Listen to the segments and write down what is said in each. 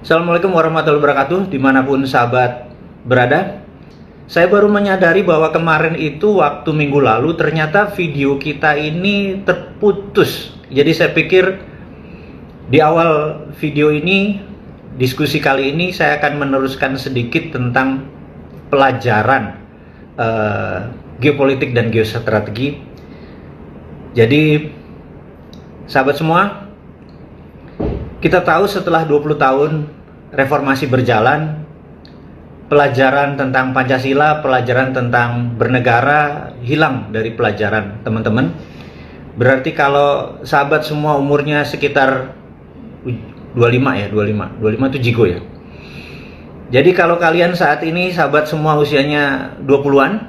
Assalamualaikum warahmatullahi wabarakatuh, dimanapun sahabat berada. Saya baru menyadari bahwa kemarin itu waktu minggu lalu ternyata video kita ini terputus. Jadi saya pikir di awal video ini, diskusi kali ini saya akan meneruskan sedikit tentang pelajaran geopolitik dan geostrategi. Jadi sahabat semua, kita tahu setelah 20 tahun reformasi berjalan, pelajaran tentang Pancasila, pelajaran tentang bernegara hilang dari pelajaran teman-teman. Berarti kalau sahabat semua umurnya sekitar 25 itu jigo ya. Jadi kalau kalian saat ini sahabat semua usianya 20-an,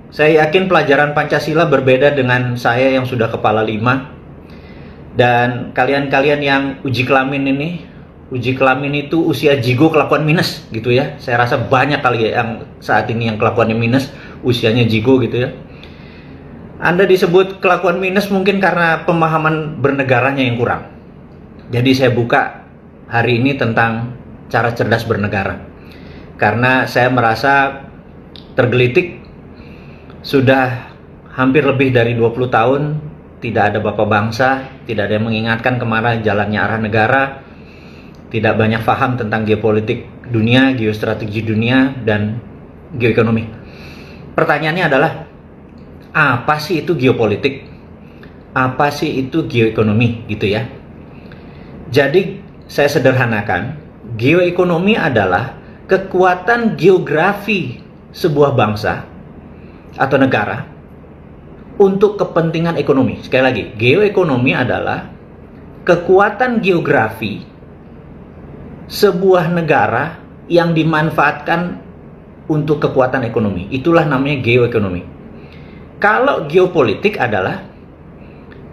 saya yakin pelajaran Pancasila berbeda dengan saya yang sudah kepala 5. Dan kalian-kalian yang uji kelamin ini, uji kelamin itu usia jigo kelakuan minus gitu ya. Saya rasa banyak kali ya yang saat ini yang kelakuannya minus, usianya jigo gitu ya. Anda disebut kelakuan minus mungkin karena pemahaman bernegaranya yang kurang. Jadi saya buka hari ini tentang cara cerdas bernegara. Karena saya merasa tergelitik, sudah hampir lebih dari 20 tahun tidak ada bapak bangsa, tidak ada yang mengingatkan kemana jalannya arah negara, tidak banyak paham tentang geopolitik dunia, geostrategi dunia, dan geoekonomi. Pertanyaannya adalah, apa sih itu geopolitik? Apa sih itu geoekonomi gitu ya? Jadi saya sederhanakan, geoekonomi adalah kekuatan geografi sebuah bangsa atau negara untuk kepentingan ekonomi. Sekali lagi, geoekonomi adalah kekuatan geografi sebuah negara yang dimanfaatkan untuk kekuatan ekonomi. Itulah namanya geoekonomi. Kalau geopolitik adalah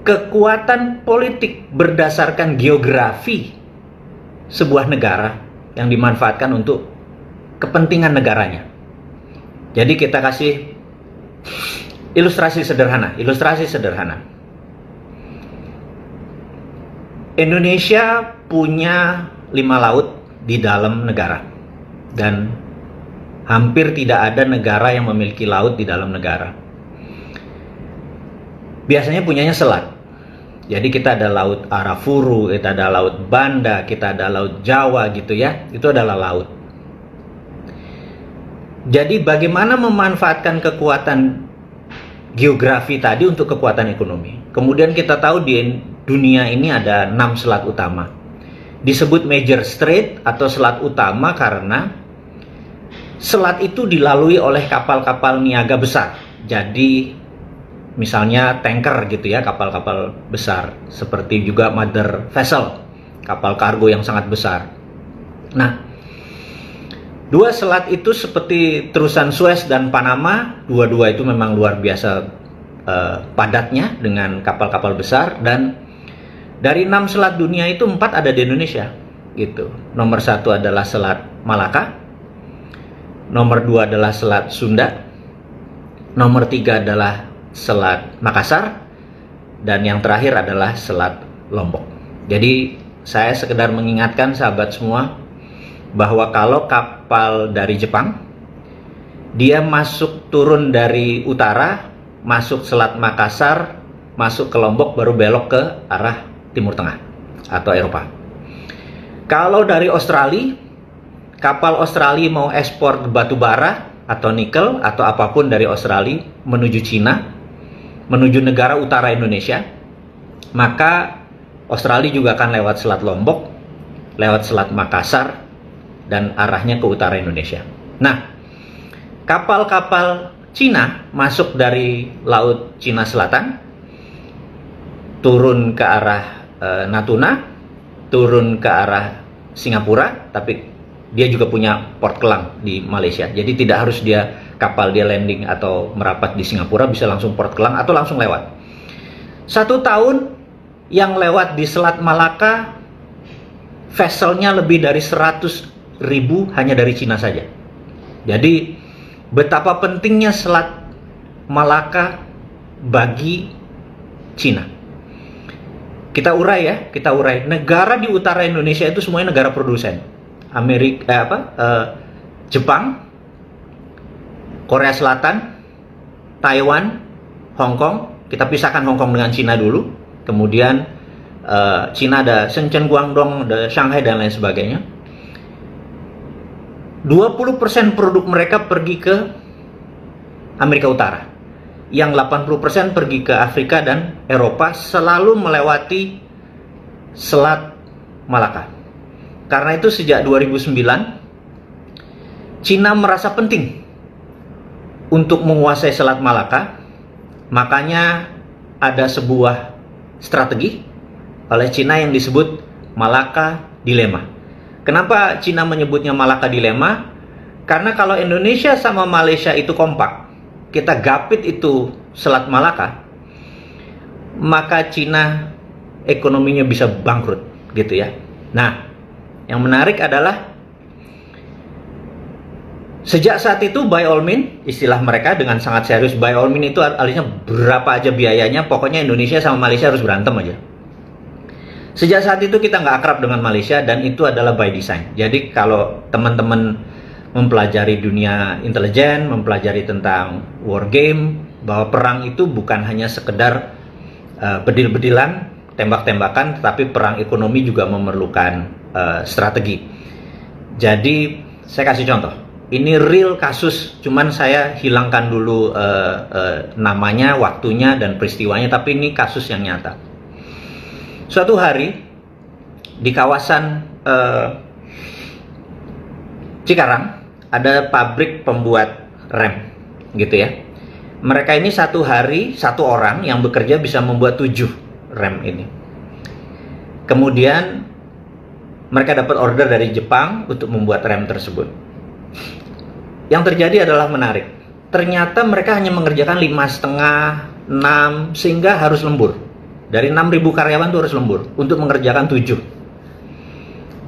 kekuatan politik berdasarkan geografi sebuah negara yang dimanfaatkan untuk kepentingan negaranya. Jadi kita kasih ilustrasi sederhana. Indonesia punya 5 laut di dalam negara. Dan hampir tidak ada negara yang memiliki laut di dalam negara. Biasanya punyanya selat. Jadi kita ada laut Arafuru, kita ada laut Banda, kita ada laut Jawa gitu ya. Itu adalah laut. Jadi bagaimana memanfaatkan kekuatan geografi tadi untuk kekuatan ekonomi. Kemudian kita tahu di dunia ini ada 6 selat utama. Disebut major strait atau selat utama karena selat itu dilalui oleh kapal-kapal niaga besar. Jadi misalnya tanker gitu ya, kapal-kapal besar. Seperti juga mother vessel, kapal kargo yang sangat besar. Nah, 2 selat itu seperti terusan Suez dan Panama, dua-dua itu memang luar biasa padatnya dengan kapal-kapal besar. Dan dari 6 selat dunia itu 4 ada di Indonesia gitu. Nomor 1 adalah Selat Malaka, nomor 2 adalah Selat Sunda, nomor 3 adalah Selat Makassar, dan yang terakhir adalah Selat Lombok. Jadi saya sekedar mengingatkan sahabat semua bahwa kalau kapal dari Jepang, dia turun dari utara, masuk Selat Makassar, masuk ke Lombok, baru belok ke arah Timur Tengah atau Eropa. Kalau dari Australia, kapal Australia mau ekspor batu bara atau nikel atau apapun dari Australia menuju Cina, menuju negara utara Indonesia, maka Australia juga akan lewat Selat Lombok, lewat Selat Makassar, dan arahnya ke utara Indonesia. Nah, kapal-kapal Cina masuk dari Laut Cina Selatan, turun ke arah Natuna, turun ke arah Singapura, tapi dia juga punya Port Kelang di Malaysia. Jadi tidak harus kapal dia landing atau merapat di Singapura, bisa langsung Port Kelang atau langsung lewat. 1 tahun yang lewat di Selat Malaka, vesselnya lebih dari 100.000 hanya dari Cina saja. Jadi betapa pentingnya Selat Malaka bagi Cina. Kita urai ya, negara di utara Indonesia itu semuanya negara produsen. Jepang, Korea Selatan, Taiwan, Hong Kong. Kita pisahkan Hong Kong dengan Cina dulu. Kemudian Cina ada Shenzhen, Guangdong, ada Shanghai dan lain sebagainya. 20% produk mereka pergi ke Amerika Utara. Yang 80% pergi ke Afrika dan Eropa, selalu melewati Selat Malaka. Karena itu sejak 2009 Cina merasa penting untuk menguasai Selat Malaka, makanya ada sebuah strategi oleh Cina yang disebut Malaka Dilema. Kenapa Cina menyebutnya Malaka Dilema? Karena kalau Indonesia sama Malaysia itu kompak, kita gapit itu Selat Malaka, maka Cina ekonominya bisa bangkrut, gitu ya. Nah, yang menarik adalah sejak saat itu, by all means, istilah mereka dengan sangat serius, by all means itu artinya berapa aja biayanya, pokoknya Indonesia sama Malaysia harus berantem aja. Sejak saat itu kita nggak akrab dengan Malaysia, dan itu adalah by design. Jadi kalau teman-teman mempelajari dunia intelijen, mempelajari tentang war game, bahwa perang itu bukan hanya sekedar bedil-bedilan, tembak-tembakan, tetapi perang ekonomi juga memerlukan strategi. Jadi saya kasih contoh. Ini real kasus, cuman saya hilangkan dulu namanya, waktunya, dan peristiwanya, tapi ini kasus yang nyata. Suatu hari di kawasan Cikarang ada pabrik pembuat rem, gitu ya. Mereka ini satu hari, satu orang yang bekerja bisa membuat 7 rem ini. Kemudian mereka dapat order dari Jepang untuk membuat rem tersebut. Yang terjadi adalah menarik. Ternyata mereka hanya mengerjakan 5,5, 6, sehingga harus lembur. Dari 6.000 karyawan itu harus lembur untuk mengerjakan 7.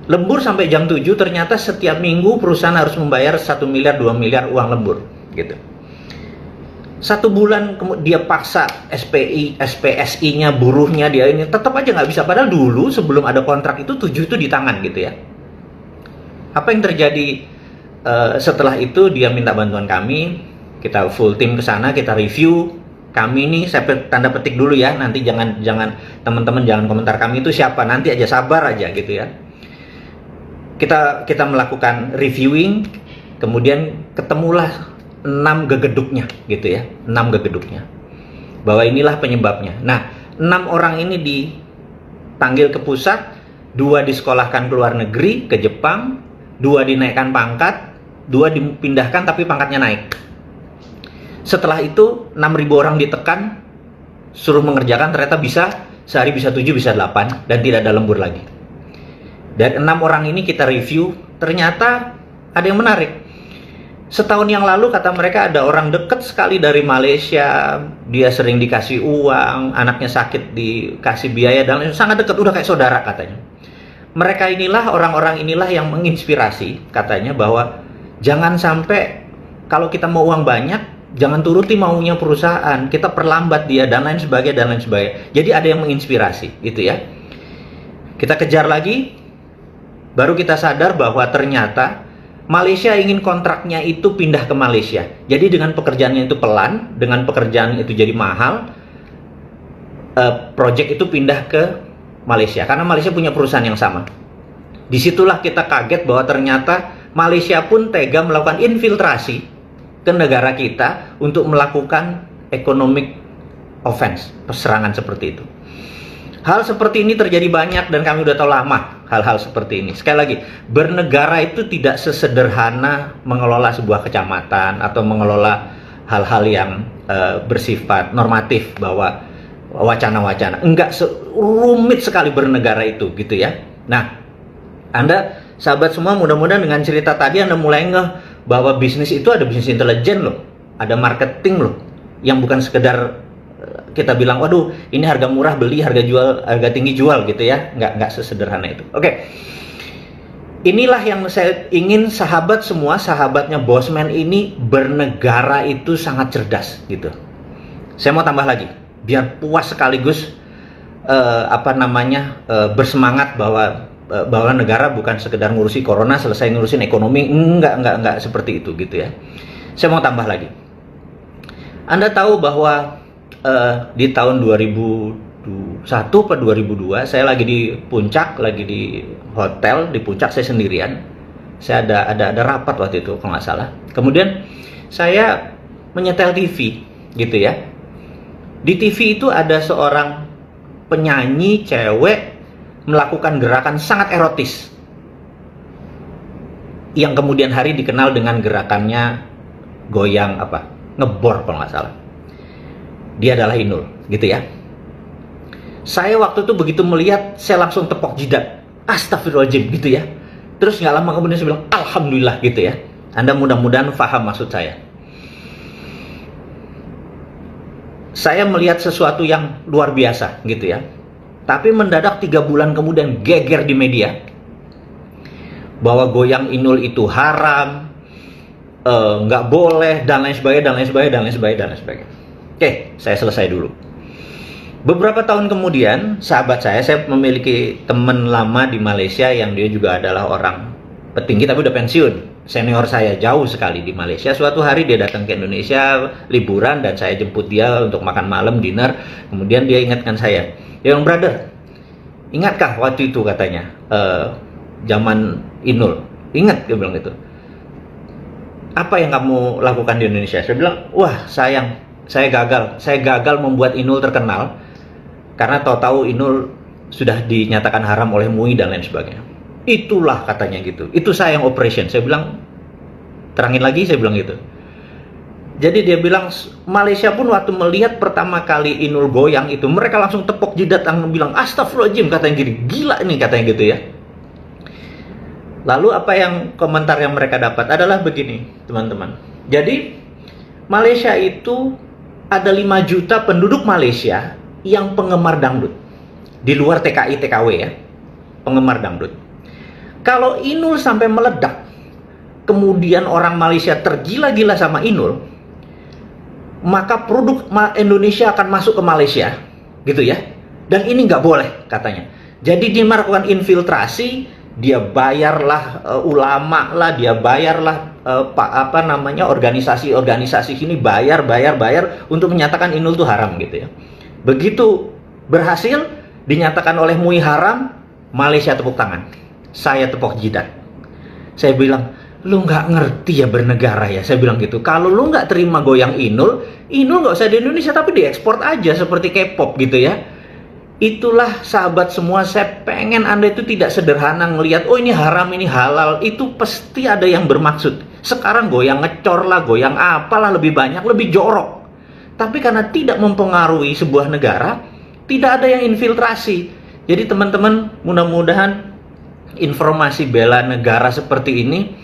Lembur sampai jam 7, ternyata setiap minggu perusahaan harus membayar 1 miliar, 2 miliar uang lembur, gitu. 1 bulan dia paksa SPI, SPSI-nya, buruhnya, dia ini tetap aja nggak bisa. Padahal dulu sebelum ada kontrak itu 7 itu di tangan, gitu ya. Apa yang terjadi? Setelah itu dia minta bantuan kami, kita full tim ke sana, kita review. Kami ini, saya tanda petik dulu ya, nanti jangan teman-teman jangan komentar kami itu siapa, nanti aja, sabar aja, gitu ya. Kita melakukan reviewing, kemudian ketemulah 6 gegeduknya, gitu ya, 6 gegeduknya, bahwa inilah penyebabnya. Nah, 6 orang ini dipanggil ke pusat, 2 disekolahkan ke luar negeri, ke Jepang, 2 dinaikkan pangkat, 2 dipindahkan tapi pangkatnya naik. Setelah itu 6.000 orang ditekan, suruh mengerjakan, ternyata bisa, sehari bisa 7, bisa 8, dan tidak ada lembur lagi. Dan 6 orang ini kita review, ternyata ada yang menarik. Setahun yang lalu kata mereka ada orang dekat sekali dari Malaysia, dia sering dikasih uang, anaknya sakit dikasih biaya, dan sangat dekat, udah kayak saudara katanya. Mereka inilah, orang-orang inilah yang menginspirasi katanya bahwa jangan sampai kalau kita mau uang banyak, jangan turuti maunya perusahaan, kita perlambat dia, dan lain sebagainya, dan lain sebagainya. Jadi ada yang menginspirasi, gitu ya. Kita kejar lagi, baru kita sadar bahwa ternyata Malaysia ingin kontraknya itu pindah ke Malaysia. Jadi dengan pekerjaannya itu pelan, dengan pekerjaan itu jadi mahal, project itu pindah ke Malaysia, karena Malaysia punya perusahaan yang sama. Disitulah kita kaget bahwa ternyata Malaysia pun tega melakukan infiltrasi ke negara kita untuk melakukan economic offense, serangan seperti itu. Hal seperti ini terjadi banyak dan kami udah tahu lama hal-hal seperti ini. Sekali lagi, bernegara itu tidak sesederhana mengelola sebuah kecamatan atau mengelola hal-hal yang bersifat normatif bahwa wacana-wacana. Enggak, rumit sekali bernegara itu, gitu ya. Nah, Anda sahabat semua, mudah-mudahan dengan cerita tadi Anda mulai ngeh bahwa bisnis itu ada bisnis intelijen loh, ada marketing loh, yang bukan sekedar kita bilang, waduh ini harga murah beli, harga jual, harga tinggi jual, gitu ya. Enggak sesederhana itu. Oke. Inilah yang saya ingin sahabat semua, sahabatnya Bosman ini, bernegara itu sangat cerdas, gitu. Saya mau tambah lagi, biar puas sekaligus bersemangat bahwa bahwa negara bukan sekedar ngurusi corona selesai ngurusin ekonomi, enggak seperti itu gitu ya. Saya mau tambah lagi. Anda tahu bahwa di tahun 2001 atau 2002 saya lagi di puncak, lagi di hotel di puncak, saya sendirian. Saya ada rapat waktu itu kalau nggak salah. Kemudian saya menyetel TV gitu ya. Di TV itu ada seorang penyanyi cewek melakukan gerakan sangat erotis yang kemudian hari dikenal dengan gerakannya goyang ngebor kalau nggak salah. Dia adalah Inul gitu ya. Saya waktu itu begitu melihat, saya langsung tepok jidat, astagfirullahaladzim gitu ya. Terus nggak lama kemudian saya bilang alhamdulillah gitu ya. Anda mudah-mudahan paham maksud saya. Saya melihat sesuatu yang luar biasa gitu ya. Tapi mendadak 3 bulan kemudian geger di media bahwa goyang Inul itu haram, nggak boleh, dan lain sebagainya. Oke, saya selesai dulu. Beberapa tahun kemudian, sahabat saya memiliki teman lama di Malaysia yang dia juga adalah orang petinggi tapi udah pensiun. Senior saya jauh sekali di Malaysia. Suatu hari dia datang ke Indonesia liburan dan saya jemput dia untuk makan malam, dinner. Kemudian dia ingatkan saya, dia bilang, brother, ingatkah waktu itu katanya zaman Inul? Ingat, dia bilang gitu. Apa yang kamu lakukan di Indonesia? Saya bilang, wah sayang, saya gagal membuat Inul terkenal karena tahu-tahu Inul sudah dinyatakan haram oleh MUI dan lain sebagainya. Itulah katanya gitu. Itu saya yang operation. Saya bilang, terangin lagi, saya bilang gitu. Jadi dia bilang, Malaysia pun waktu melihat pertama kali Inul goyang itu, mereka langsung tepok jidat dan bilang, astagfirullahaladzim, katanya gini, gila ini katanya gitu ya. Lalu apa yang komentar yang mereka dapat adalah begini, teman-teman. Jadi Malaysia itu ada 5 juta penduduk Malaysia yang penggemar dangdut. Di luar TKI, TKW ya, penggemar dangdut. Kalau Inul sampai meledak, kemudian orang Malaysia tergila-gila sama Inul, maka produk Indonesia akan masuk ke Malaysia, gitu ya. Dan ini nggak boleh katanya. Jadi dia melakukan infiltrasi, dia bayarlah ulama lah, dia bayarlah organisasi sini bayar untuk menyatakan Inul itu haram gitu ya. Begitu berhasil dinyatakan oleh MUI haram, Malaysia tepuk tangan. Saya tepok jidat. Saya bilang, lu nggak ngerti ya bernegara ya. Saya bilang gitu. Kalau lu nggak terima goyang Inul nggak usah di Indonesia tapi diekspor aja seperti K-pop gitu ya. Itulah sahabat semua, saya pengen Anda itu tidak sederhana ngelihat, oh ini haram, ini halal. Itu pasti ada yang bermaksud. Sekarang goyang ngecor lah, goyang apalah lebih banyak, lebih jorok. Tapi karena tidak mempengaruhi sebuah negara, tidak ada yang infiltrasi. Jadi teman-teman, mudah-mudahan informasi bela negara seperti ini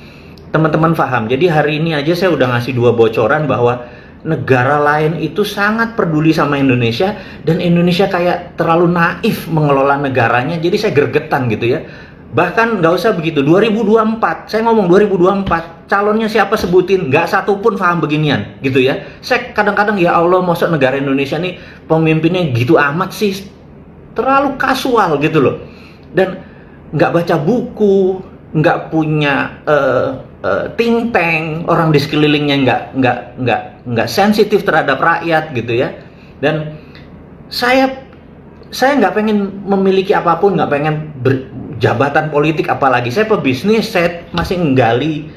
teman-teman paham. Jadi hari ini aja saya udah ngasih 2 bocoran bahwa negara lain itu sangat peduli sama Indonesia dan Indonesia kayak terlalu naif mengelola negaranya. Jadi saya gregetan gitu ya. Bahkan nggak usah begitu, 2024, saya ngomong 2024, calonnya siapa sebutin, nggak satu pun paham beginian gitu ya. Saya kadang-kadang ya Allah, masa negara Indonesia nih pemimpinnya gitu amat sih, terlalu kasual gitu loh. Dan nggak baca buku, nggak punya think tank, orang di sekelilingnya nggak sensitif terhadap rakyat gitu ya. Dan saya nggak pengen memiliki apapun, nggak pengen jabatan politik apalagi. Saya pebisnis, saya masih nggali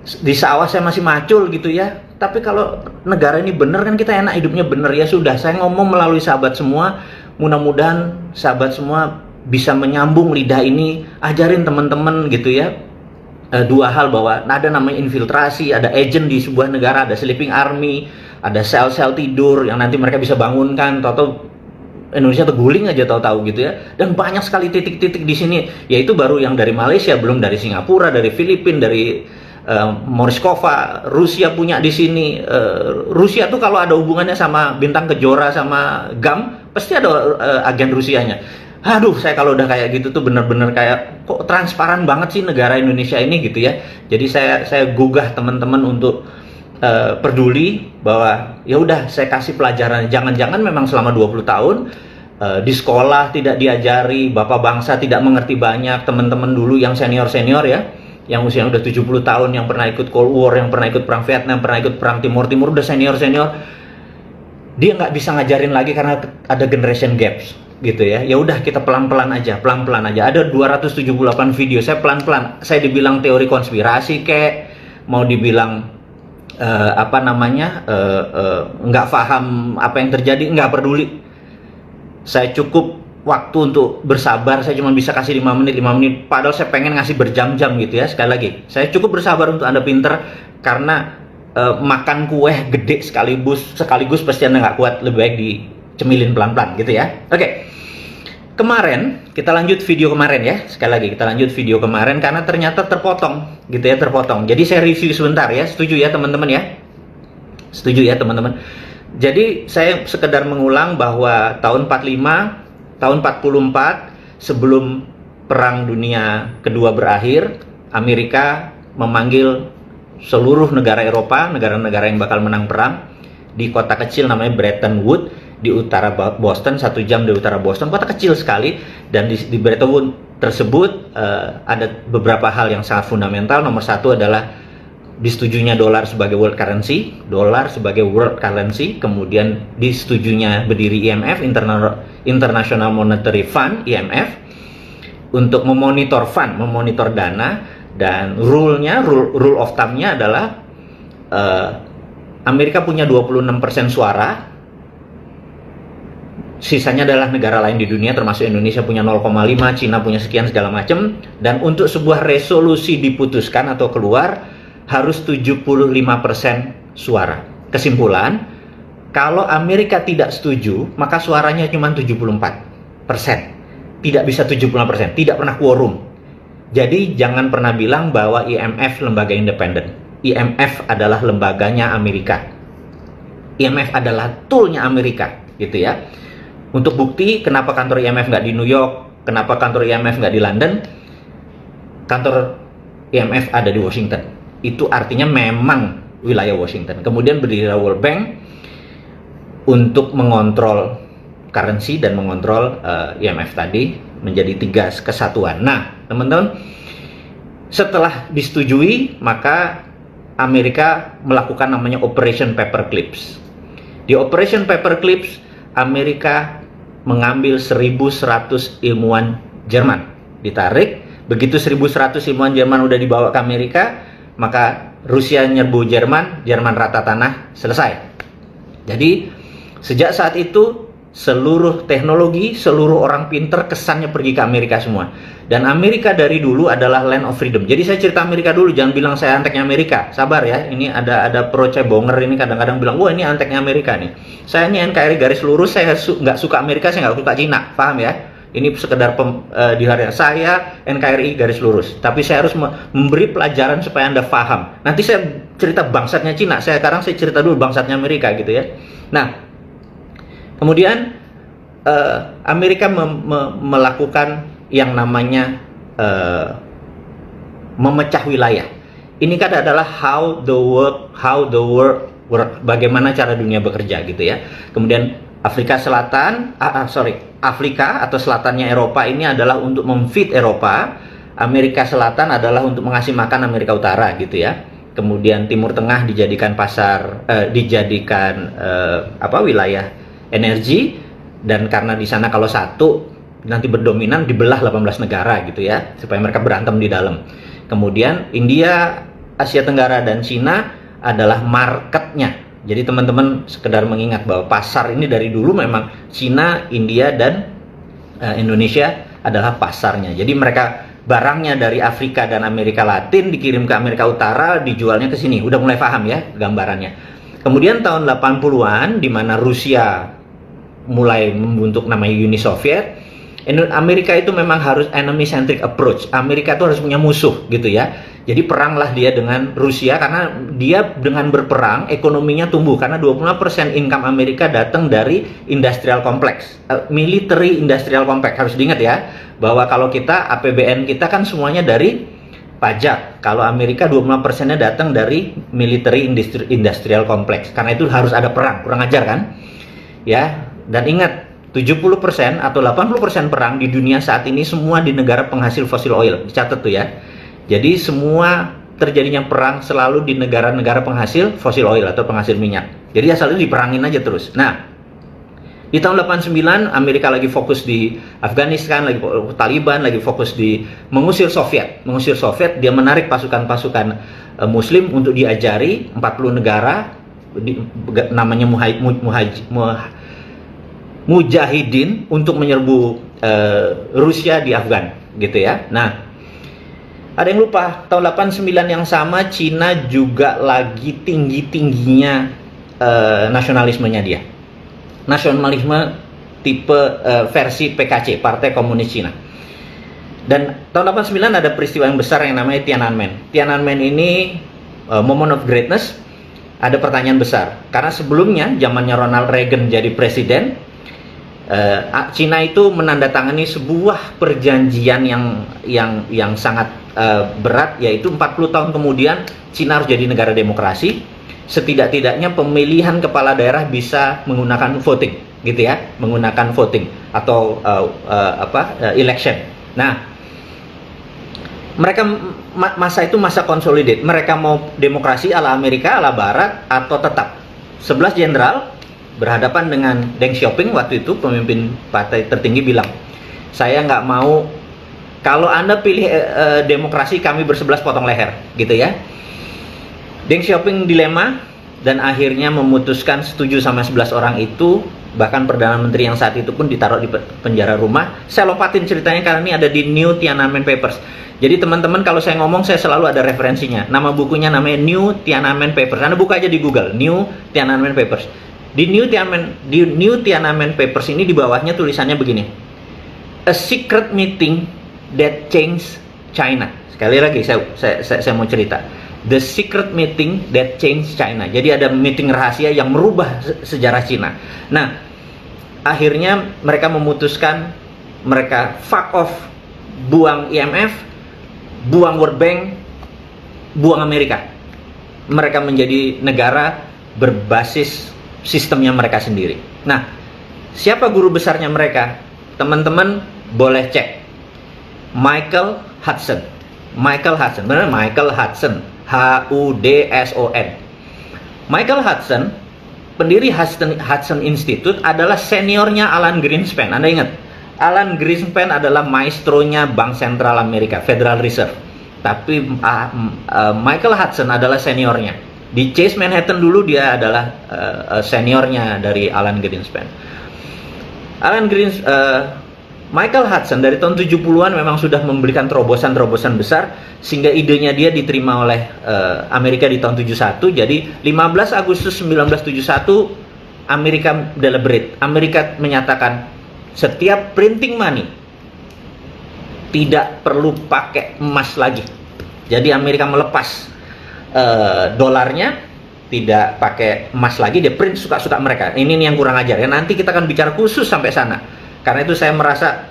di sawah, saya masih macul gitu ya. Tapi kalau negara ini bener kan kita enak hidupnya bener ya sudah. Saya ngomong melalui sahabat semua, mudah-mudahan sahabat semua bisa menyambung lidah ini, ajarin teman-teman gitu ya. 2 hal, bahwa ada namanya infiltrasi, ada agent di sebuah negara, ada sleeping army, ada sel-sel tidur yang nanti mereka bisa bangunkan, tahu-tahu Indonesia terguling aja tahu-tahu gitu ya. Dan banyak sekali titik-titik di sini, yaitu baru yang dari Malaysia, belum dari Singapura, dari Filipina, dari Morskova, Rusia punya di sini. Rusia tuh kalau ada hubungannya sama Bintang Kejora sama GAM, pasti ada agen Rusianya. Aduh, saya kalau udah kayak gitu tuh bener-bener kayak kok transparan banget sih negara Indonesia ini gitu ya. Jadi saya gugah teman-teman untuk peduli bahwa ya udah saya kasih pelajaran. Jangan-jangan memang selama 20 tahun Di sekolah tidak diajari, bapak bangsa tidak mengerti banyak. Teman-teman dulu yang senior-senior ya, yang usia udah 70 tahun, yang pernah ikut Cold War, yang pernah ikut perang Vietnam, pernah ikut perang Timur Timur, udah senior-senior, dia nggak bisa ngajarin lagi karena ada generation gaps gitu ya. Ya udah, kita pelan-pelan aja, pelan-pelan aja. Ada 278 video, saya pelan-pelan. Saya dibilang teori konspirasi kayak, mau dibilang nggak paham apa yang terjadi, nggak peduli. Saya cukup waktu untuk bersabar, saya cuma bisa kasih 5 menit, padahal saya pengen ngasih berjam-jam gitu ya. Sekali lagi, saya cukup bersabar untuk Anda pinter, karena makan kue gede sekaligus pasti Anda nggak kuat, lebih baik dicemilin pelan-pelan gitu ya. Oke, kemarin, kita lanjut video kemarin ya. Sekali lagi, kita lanjut video kemarin, karena ternyata terpotong gitu ya, terpotong. Jadi saya review sebentar ya, setuju ya teman-teman ya? Setuju ya teman-teman? Jadi saya sekedar mengulang bahwa tahun 45, tahun 44, sebelum Perang Dunia Kedua berakhir, Amerika memanggil seluruh negara Eropa, negara-negara yang bakal menang perang, di kota kecil namanya Bretton Woods, di utara Boston, 1 jam di utara Boston, kota kecil sekali. Dan di Bretton Woods tersebut ada beberapa hal yang sangat fundamental. Nomor satu adalah disetujunya dolar sebagai world currency, kemudian disetujunya berdiri IMF, International Monetary Fund, IMF, untuk memonitor dana, dan rule of thumb-nya adalah Amerika punya 26% suara, sisanya adalah negara lain di dunia, termasuk Indonesia punya 0,5, Cina punya sekian segala macam. Dan untuk sebuah resolusi diputuskan atau keluar, harus 75% suara. Kesimpulan, kalau Amerika tidak setuju, maka suaranya cuma 74%. Tidak bisa 75%, tidak pernah quorum. Jadi jangan pernah bilang bahwa IMF lembaga independen. IMF adalah lembaganya Amerika. IMF adalah toolnya Amerika, gitu ya. Untuk bukti, kenapa kantor IMF nggak di New York, kenapa kantor IMF nggak di London, kantor IMF ada di Washington. Itu artinya memang wilayah Washington. Kemudian berdiri World Bank untuk mengontrol currency dan mengontrol IMF tadi, menjadi 3 kesatuan. Nah, teman-teman, setelah disetujui, maka Amerika melakukan namanya Operation Paperclips. Di Operation Paperclips, Amerika mengambil 1.100 ilmuwan Jerman, ditarik. Begitu 1.100 ilmuwan Jerman udah dibawa ke Amerika, maka Rusia nyerbu Jerman, Jerman rata tanah, selesai. Jadi sejak saat itu seluruh teknologi, seluruh orang pinter kesannya pergi ke Amerika semua. Dan Amerika dari dulu adalah land of freedom. Jadi saya cerita Amerika dulu, jangan bilang saya anteknya Amerika. Sabar ya, ini ada pro cebonger ini kadang-kadang bilang, wah ini anteknya Amerika nih. Saya ini NKRI garis lurus, saya nggak suka Amerika, saya nggak suka Cina, paham ya? Ini sekedar di hari saya NKRI garis lurus. Tapi saya harus memberi pelajaran supaya Anda paham. Nanti saya cerita bangsatnya Cina, sekarang saya cerita dulu bangsatnya Amerika gitu ya. Nah, kemudian Amerika melakukan yang namanya memecah wilayah. Ini kan adalah how the world work, bagaimana cara dunia bekerja gitu ya. Kemudian Afrika Selatan, Afrika atau selatannya Eropa ini adalah untuk memfeed Eropa. Amerika Selatan adalah untuk mengasih makan Amerika Utara gitu ya. Kemudian Timur Tengah dijadikan wilayah energi, dan karena di sana kalau satu nanti berdominan dibelah 18 negara gitu ya, supaya mereka berantem di dalam. Kemudian India, Asia Tenggara dan Cina adalah marketnya. Jadi teman-teman sekedar mengingat bahwa pasar ini dari dulu memang Cina, India dan Indonesia adalah pasarnya. Jadi mereka barangnya dari Afrika dan Amerika Latin dikirim ke Amerika Utara, dijualnya ke sini. Udah mulai paham ya gambarannya. Kemudian tahun 80-an di mana Rusia mulai membentuk namanya Uni Soviet, Amerika itu memang harus enemy centric approach. Amerika itu harus punya musuh gitu ya. Jadi peranglah dia dengan Rusia, karena dia dengan berperang ekonominya tumbuh, karena 25% income Amerika datang dari industrial complex, military industrial complex. Harus diingat ya, bahwa kalau kita APBN kita kan semuanya dari pajak. Kalau Amerika 25%-nya datang dari military industrial complex. Karena itu harus ada perang, kurang ajar kan? Ya, dan ingat, 70% atau 80% perang di dunia saat ini semua di negara penghasil fossil oil. Dicatat tuh ya. Jadi semua terjadinya perang selalu di negara-negara penghasil fossil oil atau penghasil minyak. Jadi asalnya diperangin aja terus. Nah, di tahun 89 Amerika lagi fokus di Afghanistan, lagi Taliban, lagi fokus di mengusir Soviet. Mengusir Soviet, dia menarik pasukan-pasukan Muslim untuk diajari 40 negara, namanya Mujahidin untuk menyerbu Rusia di Afgan, gitu ya. Nah, ada yang lupa, tahun 89 yang sama Cina juga lagi tinggi-tingginya nasionalismenya dia. Nasionalisme tipe versi PKC, Partai Komunis Cina. Dan tahun 89 ada peristiwa yang besar yang namanya Tiananmen. Tiananmen ini moment of greatness. Ada pertanyaan besar, karena sebelumnya zamannya Ronald Reagan jadi presiden, Cina itu menandatangani sebuah perjanjian yang sangat berat, yaitu 40 tahun kemudian Cina harus jadi negara demokrasi. Setidak-tidaknya pemilihan kepala daerah bisa menggunakan voting, gitu ya, menggunakan voting atau election. Nah, mereka masa itu masa consolidate. Mereka mau demokrasi ala Amerika, ala Barat, atau tetap 11 jenderal berhadapan dengan Deng Xiaoping waktu itu, pemimpin partai tertinggi, bilang, saya nggak mau, kalau Anda pilih demokrasi, kami bersebelas potong leher, gitu ya. Deng Xiaoping dilema dan akhirnya memutuskan setuju sama 11 orang itu. Bahkan Perdana Menteri yang saat itu pun ditaruh di penjara rumah. Saya lompatin ceritanya karena ini ada di New Tiananmen Papers. Jadi teman-teman, kalau saya ngomong saya selalu ada referensinya. Nama bukunya namanya New Tiananmen Papers. Anda buka aja di Google, New Tiananmen Papers. Di New Tiananmen Papers ini di bawahnya tulisannya begini: A secret meeting that changed China. Sekali lagi saya mau cerita. The secret meeting that changed China. Jadi ada meeting rahasia yang merubah sejarah Cina. Nah, akhirnya mereka memutuskan, mereka fuck off, buang IMF, buang World Bank, buang Amerika. Mereka menjadi negara berbasis sistemnya mereka sendiri. Nah, siapa guru besarnya mereka? Teman-teman boleh cek. Michael Hudson. Michael Hudson, benar, Michael Hudson. Hudson. Michael Hudson, pendiri Hudson Institute, adalah seniornya Alan Greenspan. Anda ingat, Alan Greenspan adalah maestronya Bank Sentral Amerika, Federal Reserve. Tapi Michael Hudson adalah seniornya. Di Chase Manhattan dulu dia adalah seniornya dari Alan Greenspan. Michael Hudson dari tahun 70-an memang sudah memberikan terobosan-terobosan besar, sehingga idenya dia diterima oleh Amerika di tahun 71. Jadi 15 Agustus 1971 Amerika deliberate. Amerika menyatakan setiap printing money tidak perlu pakai emas lagi. Jadi Amerika melepas dolarnya, tidak pakai emas lagi, dia print suka-suka mereka. Ini yang kurang ajar ya. Nanti kita akan bicara khusus sampai sana. Karena itu saya merasa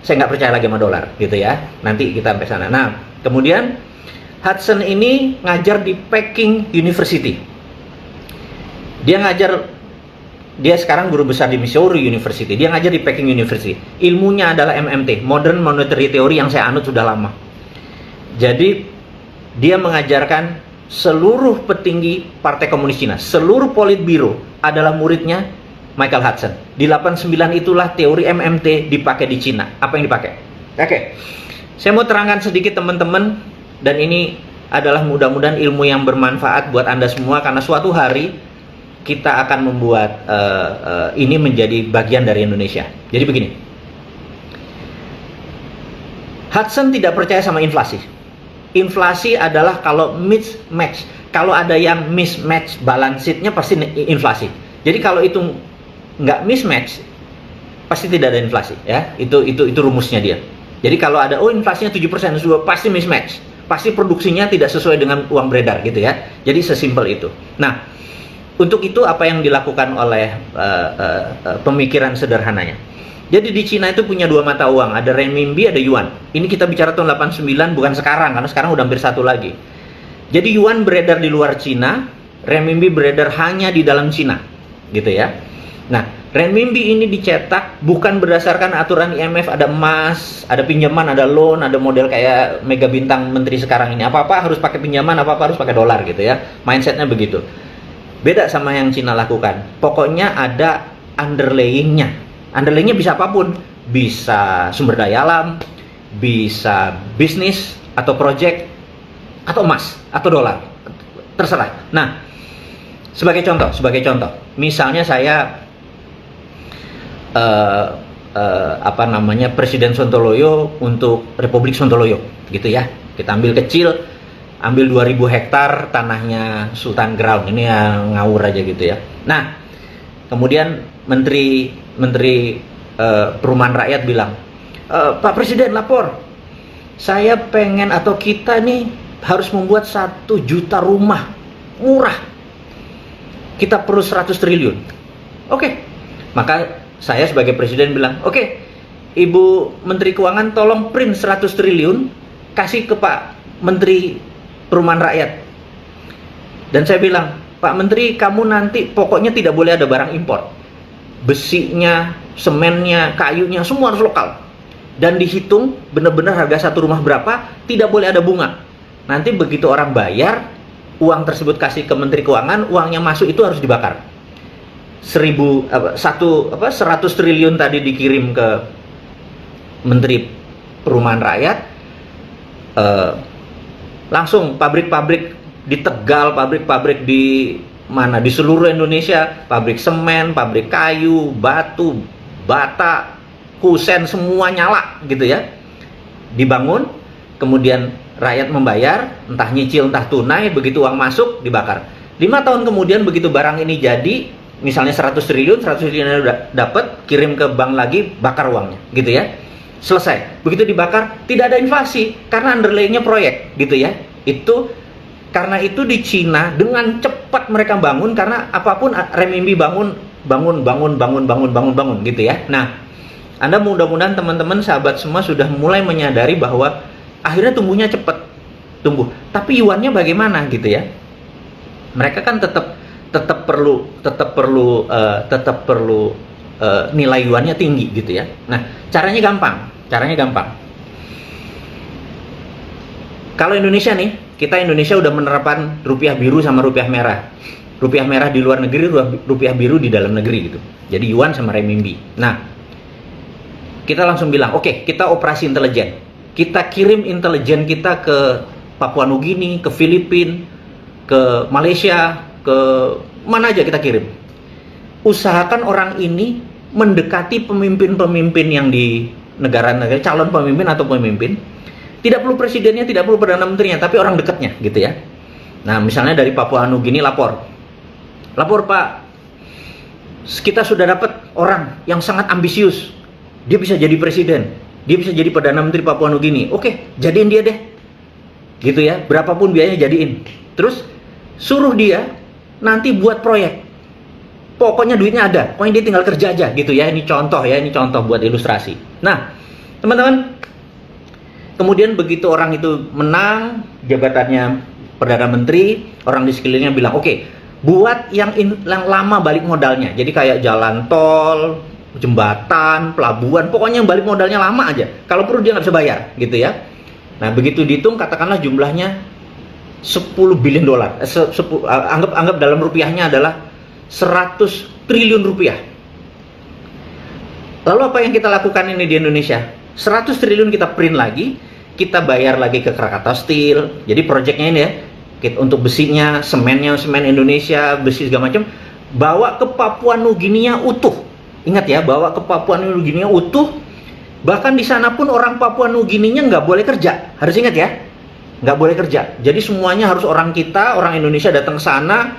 saya nggak percaya lagi sama dolar, gitu ya. Nanti kita sampai sana. Nah, kemudian Hudson ini ngajar di Peking University. Dia sekarang guru besar di Missouri University. Dia ngajar di Peking University. Ilmunya adalah MMT, Modern Monetary Theory, yang saya anut sudah lama. Jadi dia mengajarkan seluruh petinggi Partai Komunis Cina, seluruh Politbiro adalah muridnya Michael Hudson. Di 89 itulah teori MMT dipakai di Cina. Apa yang dipakai? Oke. Saya mau terangkan sedikit teman-teman, dan ini adalah mudah-mudahan ilmu yang bermanfaat buat Anda semua, karena suatu hari kita akan membuat ini menjadi bagian dari Indonesia. Jadi begini. Hudson tidak percaya sama inflasi. Inflasi adalah kalau mismatch. Kalau ada yang mismatch balance sheet-nya pasti inflasi. Jadi kalau itu nggak mismatch, pasti tidak ada inflasi, ya. Itu rumusnya dia. Jadi kalau ada inflasinya 7%, sudah pasti mismatch, pasti produksinya tidak sesuai dengan uang beredar, gitu ya. Jadi sesimpel itu. Nah, untuk itu apa yang dilakukan oleh pemikiran sederhananya. Jadi di Cina itu punya dua mata uang, ada renminbi, ada yuan. Ini kita bicara tahun 89, bukan sekarang, karena sekarang udah hampir satu lagi. Jadi yuan beredar di luar Cina, renminbi beredar hanya di dalam Cina, gitu ya. Nah, Renminbi ini dicetak bukan berdasarkan aturan IMF, ada emas, ada pinjaman, ada loan, ada model kayak mega bintang menteri sekarang ini. Apa-apa harus pakai pinjaman, apa-apa harus pakai dolar gitu ya. Mindsetnya begitu. Beda sama yang Cina lakukan. Pokoknya ada underlayingnya. Underlayingnya bisa apapun. Bisa sumber daya alam, bisa bisnis, atau project, atau emas, atau dolar. Terserah. Nah, sebagai contoh. Misalnya saya Presiden Sontoloyo untuk Republik Sontoloyo gitu ya. Kita ambil kecil, ambil 2000 hektar tanahnya Sultan Ground, ini yang ngawur aja gitu ya. Nah, kemudian Menteri Perumahan Rakyat bilang, Pak Presiden lapor, saya pengen atau kita nih harus membuat 1 juta rumah murah, kita perlu 100 triliun. Oke, maka saya sebagai presiden bilang, oke, Ibu Menteri Keuangan tolong print 100 triliun, kasih ke Pak Menteri Perumahan Rakyat. Dan saya bilang, Pak Menteri, kamu nanti pokoknya tidak boleh ada barang impor. Besinya, semennya, kayunya, semua harus lokal. Dan dihitung benar-benar harga satu rumah berapa, tidak boleh ada bunga. Nanti begitu orang bayar, uang tersebut kasih ke Menteri Keuangan, uangnya masuk itu harus dibakar. 100 triliun tadi dikirim ke Menteri Perumahan Rakyat, langsung pabrik-pabrik di Tegal, pabrik-pabrik di mana, di seluruh Indonesia, pabrik semen, pabrik kayu, batu, bata, kusen, semua nyala gitu ya, dibangun, kemudian rakyat membayar, entah nyicil entah tunai, begitu uang masuk dibakar. 5 tahun kemudian begitu barang ini jadi, misalnya 100 triliun udah dapat, kirim ke bank lagi, bakar uangnya gitu ya, selesai. Begitu dibakar tidak ada inflasi karena underlayingnya proyek gitu ya. Itu karena itu di Cina dengan cepat mereka bangun, karena apapun renminbi bangun gitu ya. Nah, Anda mudah-mudahan teman-teman sahabat semua sudah mulai menyadari bahwa akhirnya tumbuhnya cepat tumbuh, tapi yuannya bagaimana gitu ya. Mereka kan tetap perlu nilai yuannya tinggi gitu ya. Nah, caranya gampang. Kalau Indonesia nih, kita Indonesia udah menerapkan rupiah biru sama rupiah merah. Rupiah merah di luar negeri, rupiah biru di dalam negeri gitu. Jadi yuan sama renminbi. Nah, kita langsung bilang, oke, kita operasi intelijen. Kita kirim intelijen kita ke Papua Nugini, ke Filipina, ke Malaysia, ke mana aja kita kirim. Usahakan orang ini mendekati pemimpin-pemimpin yang di negara-negara, calon pemimpin atau pemimpin. Tidak perlu presidennya, tidak perlu perdana menterinya, tapi orang dekatnya gitu ya. Nah, misalnya dari Papua Nugini lapor Pak, kita sudah dapat orang yang sangat ambisius, dia bisa jadi presiden, dia bisa jadi perdana menteri Papua Nugini. Oke, jadiin dia deh gitu ya, berapapun biayanya jadiin. Terus suruh dia nanti buat proyek, pokoknya duitnya ada, pokoknya dia tinggal kerja aja gitu ya. Ini contoh ya, ini contoh buat ilustrasi. Nah, teman-teman, kemudian begitu orang itu menang jabatannya perdana menteri, orang di sekelilingnya bilang, oke, buat yang lama balik modalnya. Jadi kayak jalan tol, jembatan, pelabuhan, pokoknya yang balik modalnya lama aja, kalau perlu dia nggak bisa bayar gitu ya. Nah, begitu dihitung, katakanlah jumlahnya 10 billion dolar, anggap dalam rupiahnya adalah 100 triliun rupiah. Lalu apa yang kita lakukan ini di Indonesia? 100 triliun kita print lagi, kita bayar lagi ke Krakatau Steel. Jadi proyeknya ini ya, untuk besinya, semen Indonesia, besi segala macam, bawa ke Papua Nugini utuh. Ingat ya, bawa ke Papua Nugini utuh. Bahkan di sana pun orang Papua Nugini nggak boleh kerja. Harus ingat ya, nggak boleh kerja. Jadi semuanya harus orang kita, orang Indonesia datang ke sana,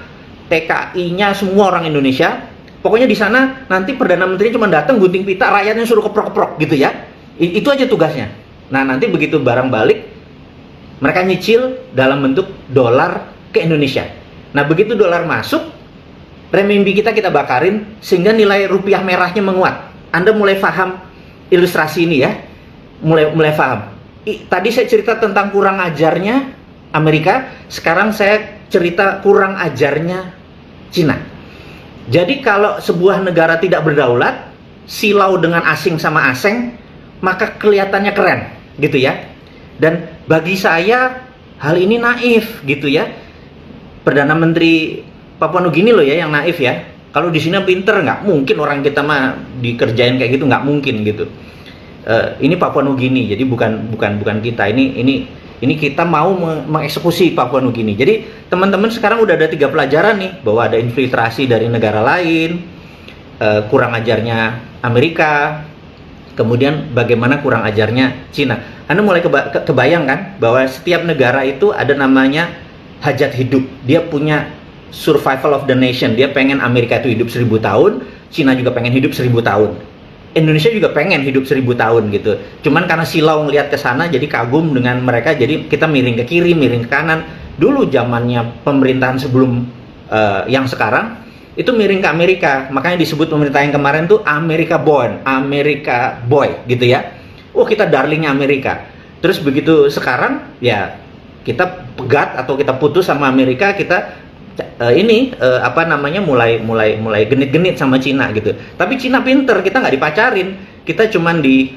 TKI-nya semua orang Indonesia. Pokoknya di sana nanti perdana menteri cuma datang gunting pita, rakyatnya suruh keprok-keprok gitu ya. Itu aja tugasnya. Nah, nanti begitu barang balik, mereka nyicil dalam bentuk dolar ke Indonesia. Nah, begitu dolar masuk, renminbi kita bakarin sehingga nilai rupiah merahnya menguat. Anda mulai paham ilustrasi ini ya? Mulai paham. Tadi saya cerita tentang kurang ajarnya Amerika, sekarang saya cerita kurang ajarnya Cina. Jadi kalau sebuah negara tidak berdaulat, silau dengan asing sama asing, maka kelihatannya keren, gitu ya. Dan bagi saya hal ini naif, gitu ya. Perdana Menteri Papua Nugini loh ya yang naif ya. Kalau di sini pinter, nggak mungkin orang kita mah dikerjain kayak gitu, nggak mungkin gitu. Ini Papua Nugini, jadi bukan kita. Ini kita mau mengeksekusi Papua Nugini. Jadi teman-teman sekarang udah ada 3 pelajaran nih, bahwa ada infiltrasi dari negara lain, kurang ajarnya Amerika, kemudian bagaimana kurang ajarnya Cina. Anda mulai kebayang kan bahwa setiap negara itu ada namanya hajat hidup. Dia punya survival of the nation. Dia pengen Amerika itu hidup 1000 tahun, Cina juga pengen hidup 1000 tahun. Indonesia juga pengen hidup 1000 tahun gitu. Cuman karena silau ngelihat ke sana jadi kagum dengan mereka, jadi kita miring ke kiri, miring ke kanan. Dulu zamannya pemerintahan sebelum yang sekarang itu miring ke Amerika. Makanya disebut pemerintah yang kemarin tuh America born, America boy gitu ya. Oh, kita darlingnya Amerika. Terus begitu sekarang ya kita pegat atau kita putus sama Amerika, kita mulai genit-genit sama Cina gitu. Tapi Cina pinter, kita nggak dipacarin, kita cuman di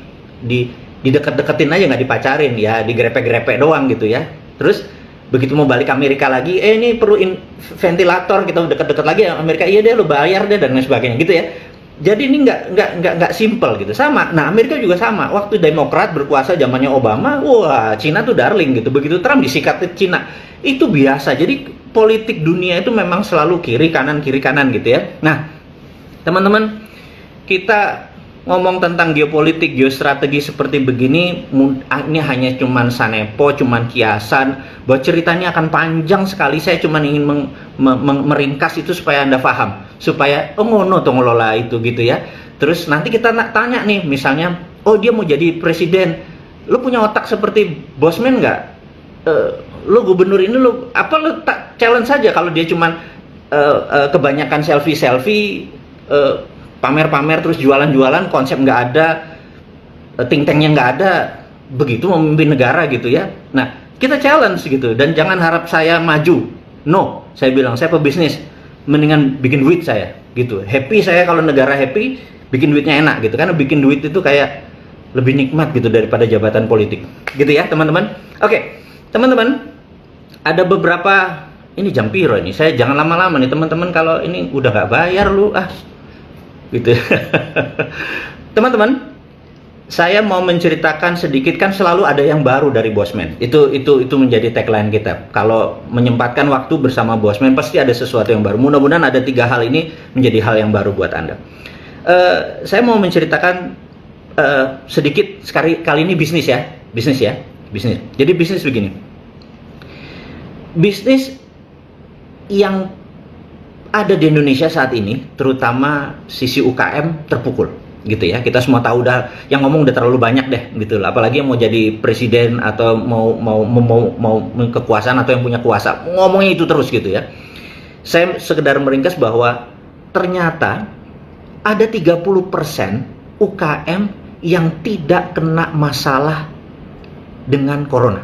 deket-deketin aja, nggak dipacarin ya, digrepe-grepe doang gitu ya. Terus begitu mau balik ke Amerika lagi, ini perlu ventilator, kita deket-deket lagi Amerika, iya deh lo bayar deh dan lain sebagainya gitu ya. Jadi ini nggak simple gitu. Sama, nah Amerika juga sama. Waktu Demokrat berkuasa zamannya Obama, wah Cina tuh darling gitu. Begitu Trump disikat Cina, itu biasa. Jadi politik dunia itu memang selalu kiri kanan gitu ya. Nah, teman-teman, kita ngomong tentang geopolitik, geostrategi seperti begini, ini hanya cuman sanepo, cuman kiasan. Bahwa ceritanya akan panjang sekali. Saya cuman ingin meringkas itu supaya Anda paham, supaya ngono tuh ngelola itu gitu ya. Terus nanti kita tanya nih, misalnya, oh dia mau jadi presiden, lu punya otak seperti Bosman nggak? Lo gubernur ini lo challenge saja. Kalau dia cuman kebanyakan selfie pamer-pamer terus jualan-jualan, konsep nggak ada, think tanknya nggak ada, begitu memimpin negara gitu ya. Nah, kita challenge gitu, dan jangan harap saya maju. No, saya bilang saya pebisnis, mendingan bikin duit saya gitu. Happy saya kalau negara happy, bikin duitnya enak gitu, karena bikin duit itu kayak lebih nikmat gitu daripada jabatan politik gitu ya teman-teman. Oke, teman-teman, ada beberapa, ini jam piro ini, saya jangan lama-lama nih teman-teman, kalau ini udah nggak bayar lu gitu. Teman-teman, saya mau menceritakan sedikit, kan selalu ada yang baru dari Bosman. Itu menjadi tagline kita. Kalau menyempatkan waktu bersama Bosman, pasti ada sesuatu yang baru. Mudah-mudahan ada 3 hal ini menjadi hal yang baru buat Anda. Saya mau menceritakan sedikit kali ini bisnis ya. Bisnis. Jadi bisnis begini. Bisnis yang ada di Indonesia saat ini, terutama sisi UKM terpukul gitu ya. Kita semua tahu, udah yang ngomong udah terlalu banyak deh gitu. Apalagi yang mau jadi presiden atau mau kekuasaan atau yang punya kuasa, ngomongnya itu terus gitu ya. Saya sekedar meringkas bahwa ternyata ada 30% UKM yang tidak kena masalah dengan corona.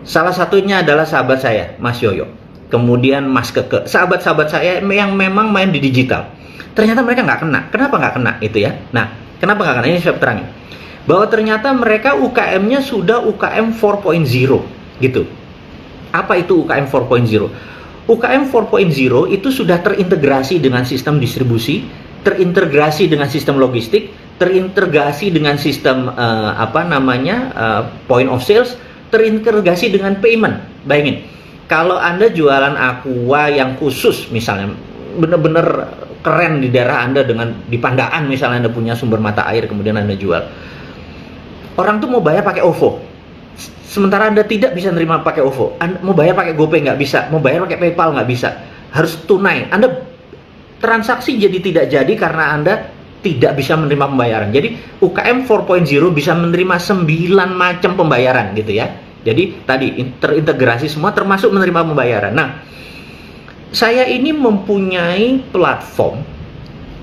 Salah satunya adalah sahabat saya, Mas Yoyo. Kemudian Mas Keke, sahabat-sahabat saya yang memang main di digital. Ternyata mereka nggak kena. Kenapa nggak kena itu ya? Nah, kenapa nggak kena? Ini saya terangin. Bahwa ternyata mereka UKM-nya sudah UKM 4.0 gitu. Apa itu UKM 4.0? UKM 4.0 itu sudah terintegrasi dengan sistem distribusi, terintegrasi dengan sistem logistik, terintegrasi dengan sistem point of sales, terintegrasi dengan payment. Bayangin, kalau Anda jualan aqua yang khusus misalnya, bener-bener keren di daerah Anda, dengan di Pandaan misalnya Anda punya sumber mata air, kemudian Anda jual, orang tuh mau bayar pakai OVO, sementara Anda tidak bisa nerima pakai OVO. Anda mau bayar pakai GoPay nggak bisa, mau bayar pakai PayPal nggak bisa, harus tunai. Anda transaksi jadi tidak jadi karena Anda tidak bisa menerima pembayaran. Jadi UKM 4.0 bisa menerima 9 macam pembayaran gitu ya. Jadi tadi terintegrasi semua, termasuk menerima pembayaran. Nah, saya ini mempunyai platform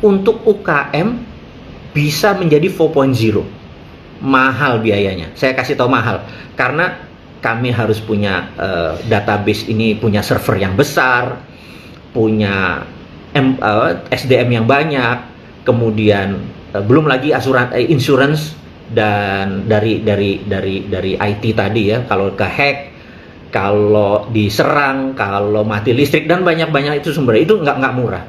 untuk UKM bisa menjadi 4.0. Mahal biayanya. Saya kasih tahu mahal karena kami harus punya database ini, punya server yang besar, punya SDM yang banyak, kemudian belum lagi insurance dan dari IT tadi ya, kalau kehack, kalau diserang, kalau mati listrik dan banyak itu sumbernya, itu nggak murah.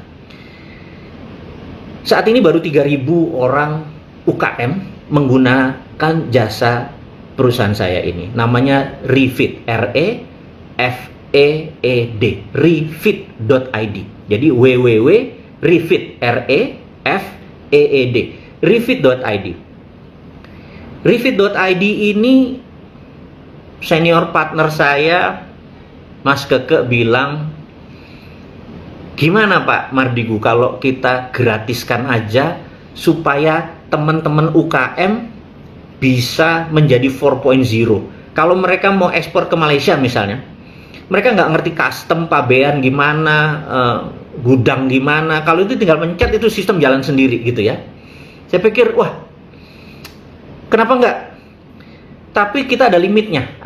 Saat ini baru 3.000 orang UKM menggunakan jasa perusahaan saya ini. Namanya Refeed, REFEED, refeed.id. Jadi www.refeed, REFEED, refeed.id. Refeed.id ini senior partner saya, Mas Keke, bilang, gimana Pak Mardigu kalau kita gratiskan aja supaya teman-teman UKM bisa menjadi 4.0. Kalau mereka mau ekspor ke Malaysia misalnya, mereka nggak ngerti custom, pabean gimana, gudang gimana. Kalau itu tinggal pencet, itu sistem jalan sendiri gitu ya. Saya pikir, wah, kenapa nggak? Tapi kita ada limitnya,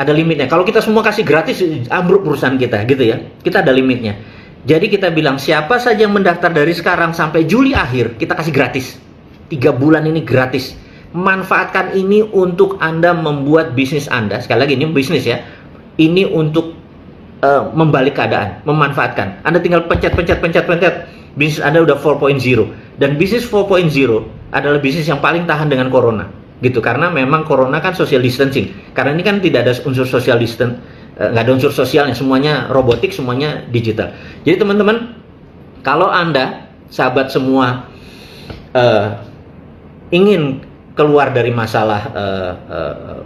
Kalau kita semua kasih gratis, ambruk perusahaan kita gitu ya. Kita ada limitnya. Jadi kita bilang, siapa saja yang mendaftar dari sekarang sampai Juli akhir, kita kasih gratis. 3 bulan ini gratis. Manfaatkan ini untuk Anda membuat bisnis Anda. Sekali lagi, ini bisnis ya. Ini untuk membalik keadaan, memanfaatkan. Anda tinggal pencet. Bisnis Anda udah 4.0. Dan bisnis 4.0 adalah bisnis yang paling tahan dengan corona. Gitu, karena memang corona kan social distancing. Karena ini kan tidak ada unsur social distance, nggak ada unsur sosialnya, semuanya robotik, semuanya digital. Jadi teman-teman, kalau Anda, sahabat semua, ingin keluar dari masalah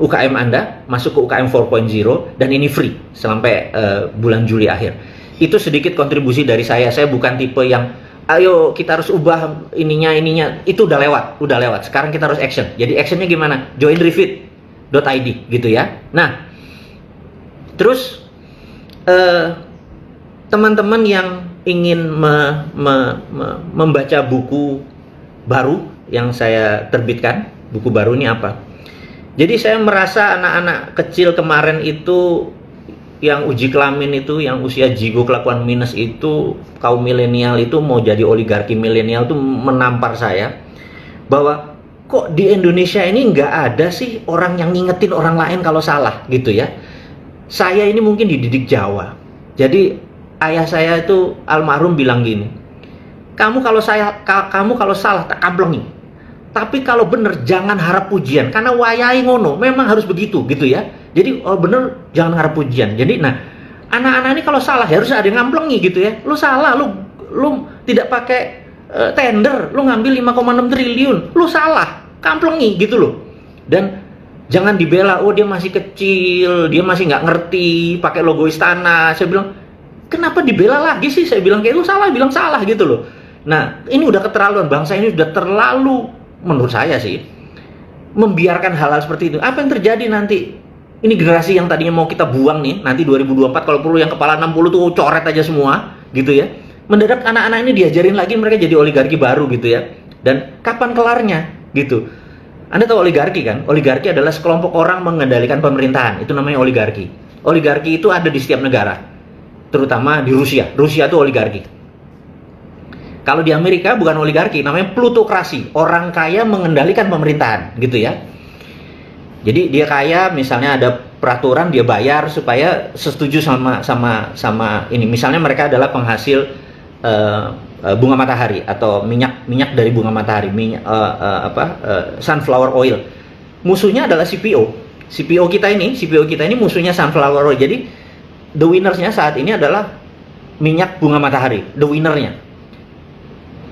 UKM Anda, masuk ke UKM 4.0, dan ini free sampai bulan Juli akhir. Itu sedikit kontribusi dari saya. Saya bukan tipe yang ayo kita harus ubah ininya, itu udah lewat. Sekarang kita harus action. Jadi actionnya gimana? Join refeed.id gitu ya. Nah, terus teman-teman yang ingin membaca buku baru yang saya terbitkan, buku baru ini apa? Jadi saya merasa anak-anak kecil kemarin itu yang uji kelamin itu, yang usia jigo kelakuan minus itu, kaum milenial itu mau jadi oligarki milenial itu menampar saya bahwa kok di Indonesia ini nggak ada sih orang yang ngingetin orang lain kalau salah gitu ya. Saya ini mungkin dididik Jawa, jadi ayah saya itu almarhum bilang gini, kamu kalau salah tak kablengi, tapi kalau bener jangan harap pujian, karena wayai ngono memang harus begitu gitu ya. Jadi bener jangan harap pujian. Jadi nah, anak-anak ini kalau salah ya harus ada yang ngamplengi gitu ya. Lu salah, lu tidak pakai tender, lu ngambil 5,6 triliun, lu salah, kamplengi gitu loh. Dan jangan dibela, oh dia masih kecil, dia masih nggak ngerti, pakai logo istana. Saya bilang, kenapa dibela lagi sih? Saya bilang kayak lu salah, bilang salah gitu loh. Nah, ini udah keterlaluan, bangsa ini sudah terlalu, menurut saya sih, membiarkan hal-hal seperti itu. Apa yang terjadi nanti? Ini generasi yang tadinya mau kita buang nih, nanti 2024 kalau perlu yang kepala 60 tuh coret aja semua, gitu ya. Mendadak anak-anak ini diajarin lagi, mereka jadi oligarki baru gitu ya. Dan kapan kelarnya gitu? Anda tahu oligarki kan? Oligarki adalah sekelompok orang mengendalikan pemerintahan, itu namanya oligarki. Oligarki itu ada di setiap negara, terutama di Rusia. Rusia itu oligarki. Kalau di Amerika bukan oligarki, namanya plutokrasi. Orang kaya mengendalikan pemerintahan, gitu ya. Jadi dia kaya, misalnya ada peraturan dia bayar supaya setuju sama ini. Misalnya mereka adalah penghasil bunga matahari atau minyak dari bunga matahari, sunflower oil. Musuhnya adalah CPO. CPO kita ini musuhnya sunflower oil. Jadi the winners-nya saat ini adalah minyak bunga matahari, the winner-nya.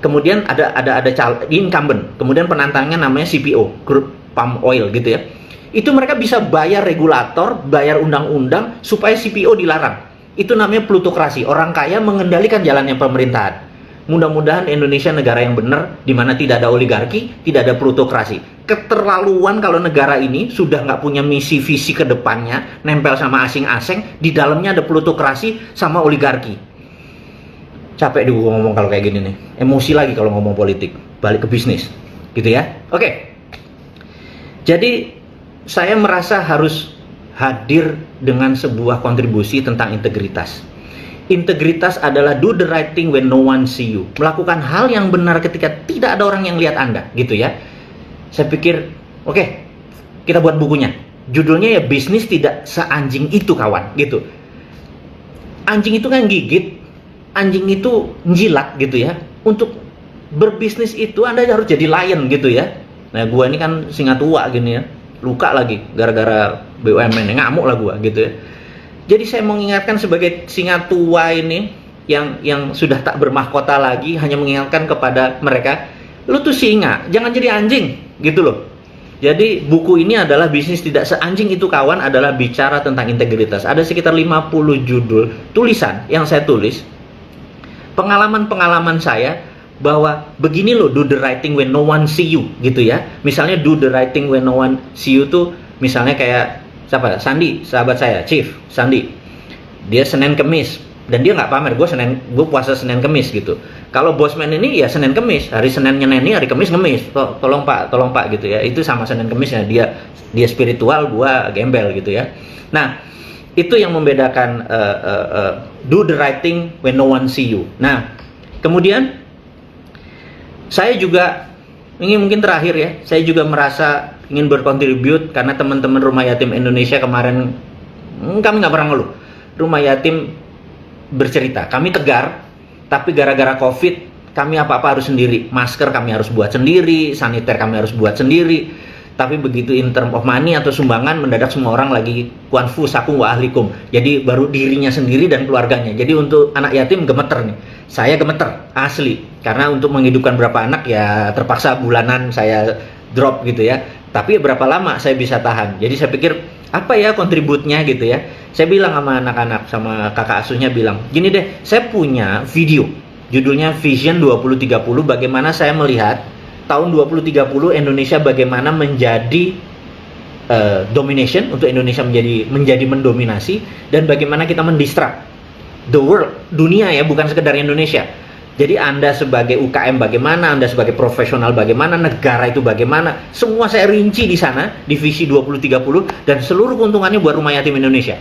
Kemudian ada incumbent, kemudian penantangnya namanya CPO, crude palm oil gitu ya. Itu mereka bisa bayar regulator, bayar undang-undang supaya CPO dilarang. Itu namanya plutokrasi. Orang kaya mengendalikan jalannya pemerintahan. Mudah-mudahan Indonesia negara yang benar, di mana tidak ada oligarki, tidak ada plutokrasi. Keterlaluan kalau negara ini sudah nggak punya misi visi ke depannya, nempel sama asing-asing, di dalamnya ada plutokrasi sama oligarki. Capek deh gue ngomong kalau kayak gini nih. Emosi lagi kalau ngomong politik. Balik ke bisnis, gitu ya. Oke. Jadi saya merasa harus hadir dengan sebuah kontribusi tentang integritas. Integritas adalah do the right thing when no one see you. Melakukan hal yang benar ketika tidak ada orang yang lihat Anda, gitu ya. Saya pikir, oke, kita buat bukunya. Judulnya ya bisnis tidak seanjing itu kawan, gitu. Anjing itu kan gigit, anjing itu njilat gitu ya. Untuk berbisnis itu Anda harus jadi lion gitu ya. Nah gua ini kan singa tua gini ya, luka lagi gara-gara BUMN, ngamuk lah gua gitu ya. Jadi saya mengingatkan sebagai singa tua ini yang sudah tak bermahkota lagi, hanya mengingatkan kepada mereka, lu tuh singa, jangan jadi anjing gitu loh. Jadi buku ini adalah bisnis tidak seanjing itu kawan, adalah bicara tentang integritas. Ada sekitar 50 judul tulisan yang saya tulis, pengalaman-pengalaman saya bahwa begini loh do the right thing when no one see you gitu ya. Misalnya do the right thing when no one see you tuh misalnya kayak siapa? Sandi, sahabat saya, Chief Sandi. Dia Senin Kemis dan dia nggak pamer, gue puasa Senin Kemis gitu. Kalau Bosman ini ya Senin Kemis, hari Senin nyeneni, hari Kemis ngemis. Tolong Pak gitu ya. Itu sama Senin Kemis ya, dia spiritual, gua gembel gitu ya. Nah, itu yang membedakan do the right thing when no one see you. Nah, kemudian saya juga ini mungkin terakhir ya, saya juga merasa ingin berkontribut karena teman-teman Rumah Yatim Indonesia kemarin kami nggak pernah ngeluh. Rumah Yatim bercerita, kami tegar, tapi gara-gara COVID kami apa-apa harus sendiri. Masker kami harus buat sendiri, saniter kami harus buat sendiri. Tapi begitu in term of money atau sumbangan, mendadak semua orang lagi kuanfu sakum wa ahlikum. Jadi baru dirinya sendiri dan keluarganya. Jadi untuk anak yatim gemeter nih. Saya gemeter, asli. Karena untuk menghidupkan berapa anak ya terpaksa bulanan saya drop gitu ya. Tapi berapa lama saya bisa tahan. Jadi saya pikir apa ya kontributnya gitu ya. Saya bilang sama anak-anak, sama kakak asuhnya bilang, gini deh, saya punya video judulnya Vision 2030, bagaimana saya melihat tahun 2030 Indonesia bagaimana menjadi domination, untuk Indonesia menjadi mendominasi, dan bagaimana kita mendistrak the world, dunia ya, bukan sekedar Indonesia. Jadi Anda sebagai UKM bagaimana, Anda sebagai profesional bagaimana, negara itu bagaimana, semua saya rinci di sana, di Visi 2030, dan seluruh keuntungannya buat Rumah Yatim Indonesia.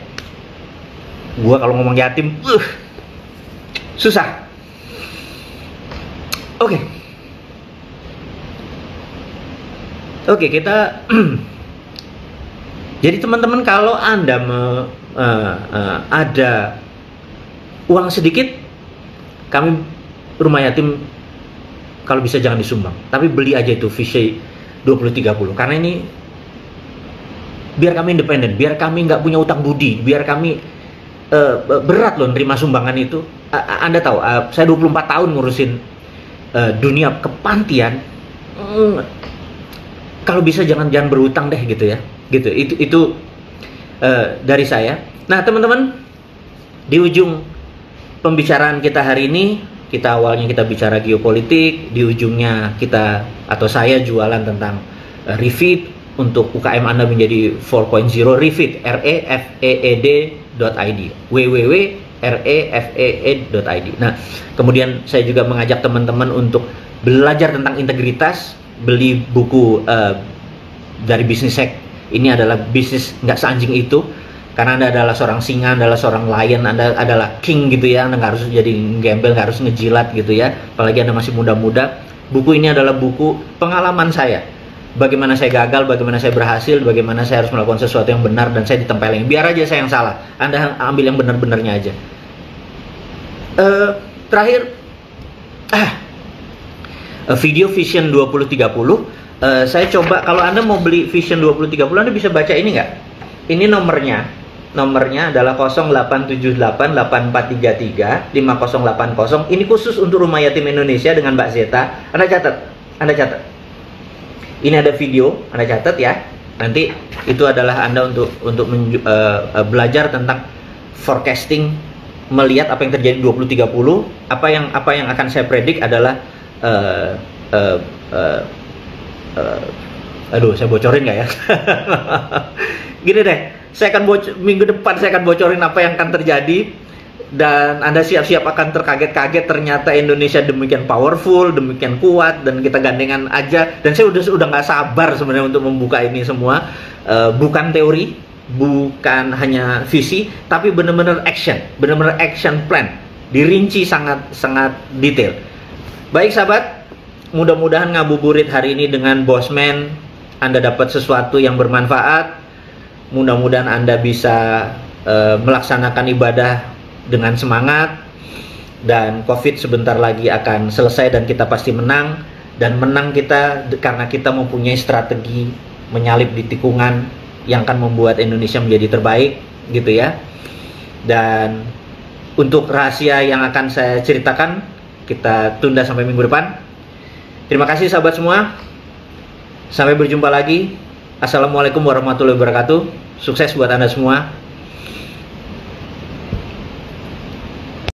Gua kalau ngomong yatim, susah. Oke, kita jadi teman-teman kalau Anda ada uang sedikit, kami Rumah Yatim kalau bisa jangan disumbang, tapi beli aja itu Visi 2030, karena ini biar kami independen, biar kami nggak punya utang budi, biar kami berat loh nerima sumbangan itu. Anda tahu, saya 24 tahun ngurusin dunia kepantian. Kalau bisa jangan berutang deh gitu ya. Gitu. Itu dari saya. Nah, teman-teman, di ujung pembicaraan kita hari ini, awalnya kita bicara geopolitik, di ujungnya kita atau saya jualan tentang refit untuk UKM Anda menjadi 4.0 refit, refeed.id, www.refeed.id. Nah, kemudian saya juga mengajak teman-teman untuk belajar tentang integritas, beli buku dari Bisnis Hack. Ini adalah bisnis nggak seanjing itu, karena Anda adalah seorang singa, Anda adalah seorang lion, Anda adalah king gitu ya. Anda nggak harus jadi gembel, nggak harus ngejilat gitu ya, apalagi Anda masih muda-muda. Buku ini adalah buku pengalaman saya, bagaimana saya gagal, bagaimana saya berhasil, bagaimana saya harus melakukan sesuatu yang benar dan saya ditempelin. Biar aja saya yang salah, Anda ambil yang benar-benarnya aja. Terakhir, video Vision 2030. Saya coba, kalau Anda mau beli Vision 2030, Anda bisa baca ini nggak? Ini nomornya adalah 087884335080. Ini khusus untuk Rumah Yatim Indonesia dengan Mbak Zeta. Anda catat. Ini ada video, Anda catat ya. Nanti itu adalah Anda untuk belajar tentang forecasting, melihat apa yang terjadi 2030. Apa yang akan saya predik adalah aduh, saya bocorin nggak ya? Gini deh, minggu depan saya akan bocorin apa yang akan terjadi, dan Anda siap-siap akan terkaget-kaget. Ternyata Indonesia demikian powerful, demikian kuat, dan kita gandengan aja. Dan saya udah nggak sabar sebenarnya untuk membuka ini semua. Bukan teori, bukan hanya visi, tapi benar-benar action plan, dirinci sangat detail. Baik sahabat, mudah-mudahan ngabuburit hari ini dengan Bosman Anda dapat sesuatu yang bermanfaat. Mudah-mudahan Anda bisa melaksanakan ibadah dengan semangat, dan COVID sebentar lagi akan selesai dan kita pasti menang. Dan menang kita karena kita mempunyai strategi menyalip di tikungan yang akan membuat Indonesia menjadi terbaik, gitu ya. Dan untuk rahasia yang akan saya ceritakan, kita tunda sampai minggu depan. Terima kasih sahabat semua. Sampai berjumpa lagi. Assalamualaikum warahmatullahi wabarakatuh. Sukses buat Anda semua.